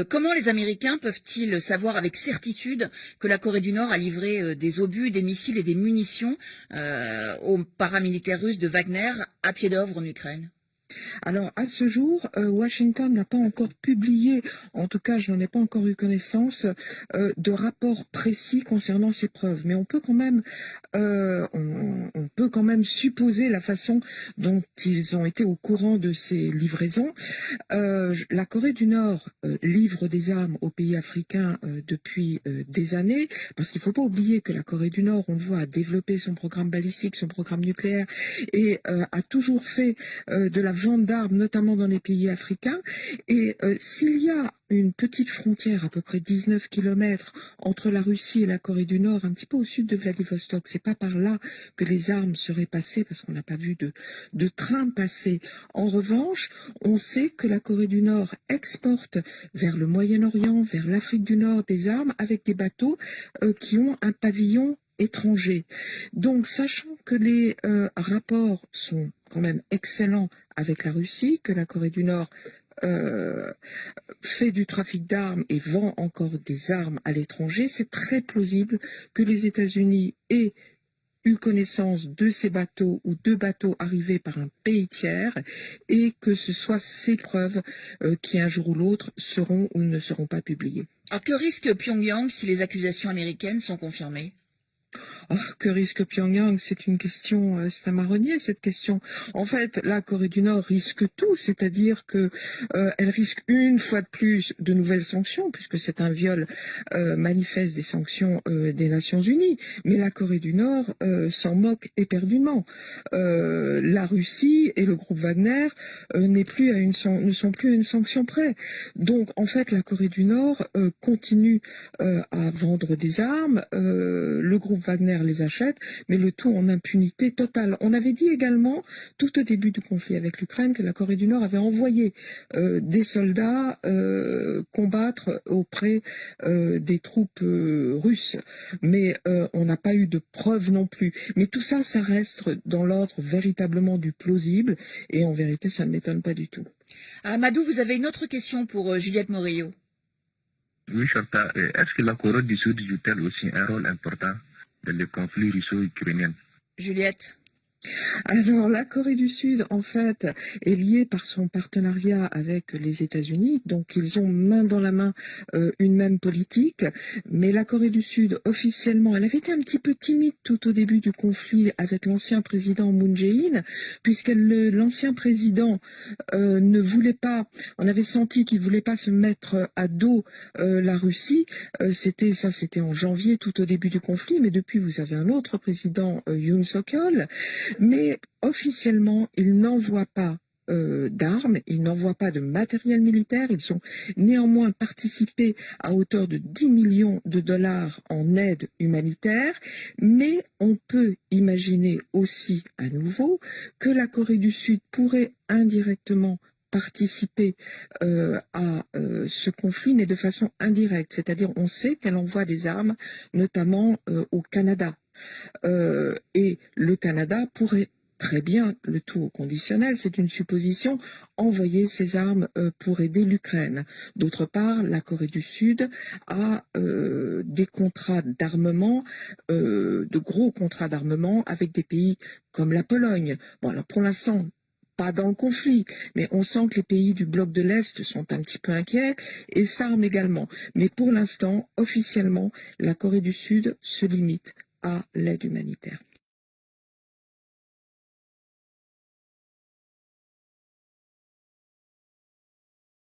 Comment les Américains peuvent-ils savoir avec certitude que la Corée du Nord a livré des obus, des missiles et des munitions aux paramilitaires russes de Wagner à pied d'œuvre en Ukraine? Alors, à ce jour, Washington n'a pas encore publié, en tout cas, je n'en ai pas encore eu connaissance, de rapport précis concernant ces preuves. Mais on peut quand même supposer la façon dont ils ont été au courant de ces livraisons. La Corée du Nord livre des armes aux pays africains depuis des années, parce qu'il ne faut pas oublier que la Corée du Nord, on le voit, a développé son programme balistique, son programme nucléaire, et a toujours fait de la vente d'armes, notamment dans les pays africains. Et s'il y a une petite frontière, à peu près 19 kilomètres, entre la Russie et la Corée du Nord, un petit peu au sud de Vladivostok, c'est pas par là que les armes seraient passées, parce qu'on n'a pas vu de train passer. En revanche, on sait que la Corée du Nord exporte vers le Moyen-Orient, vers l'Afrique du Nord, des armes avec des bateaux qui ont un pavillon étranger. Donc, sachant que les rapports sont quand même excellents avec la Russie, que la Corée du Nord fait du trafic d'armes et vend encore des armes à l'étranger, c'est très plausible que les États-Unis aient eu connaissance de ces bateaux ou de bateaux arrivés par un pays tiers et que ce soit ces preuves qui un jour ou l'autre seront ou ne seront pas publiées. Alors que risque Pyongyang si les accusations américaines sont confirmées? Oh, que risque Pyongyang? C'est une question, c'est un marronnier cette question. En fait, la Corée du Nord risque tout, c'est-à-dire que elle risque une fois de plus de nouvelles sanctions, puisque c'est un viol manifeste des sanctions des Nations Unies. Mais la Corée du Nord s'en moque éperdument. La Russie et le groupe Wagner ne sont plus à une sanction près. Donc, en fait, la Corée du Nord continue à vendre des armes. Le groupe Wagner les achète, mais le tout en impunité totale. On avait dit également, tout au début du conflit avec l'Ukraine, que la Corée du Nord avait envoyé des soldats combattre auprès des troupes russes. Mais on n'a pas eu de preuves non plus. Mais tout ça, ça reste dans l'ordre véritablement du plausible, et en vérité, ça ne m'étonne pas du tout. Amadou, vous avez une autre question pour Juliette Morillo. Oui, Charta, est-ce que la Corée du Sud joue-t-elle aussi un rôle important dans le conflit russo-ukrainien? Juliette. Alors, la Corée du Sud, en fait, est liée par son partenariat avec les États-Unis, donc ils ont main dans la main une même politique, mais la Corée du Sud, officiellement, elle avait été un petit peu timide tout au début du conflit avec l'ancien président Moon Jae-in, puisque l'ancien président ne voulait pas, on avait senti qu'il ne voulait pas se mettre à dos la Russie, c'était en janvier tout au début du conflit, mais depuis vous avez un autre président, Yoon Suk-yeol, mais officiellement, ils n'envoient pas d'armes, ils n'envoient pas de matériel militaire, ils ont néanmoins participé à hauteur de 10 millions de dollars en aide humanitaire, mais on peut imaginer aussi à nouveau que la Corée du Sud pourrait indirectement participer à ce conflit, mais de façon indirecte, c'est-à-dire on sait qu'elle envoie des armes, notamment au Canada. Et le Canada pourrait très bien, le tout au conditionnel, c'est une supposition, envoyer ces armes pour aider l'Ukraine. D'autre part, la Corée du Sud a des contrats d'armement, de gros contrats d'armement avec des pays comme la Pologne. Bon, alors pour l'instant, pas dans le conflit, mais on sent que les pays du bloc de l'Est sont un petit peu inquiets et s'arment également. Mais pour l'instant, officiellement, la Corée du Sud se limite à l'aide humanitaire.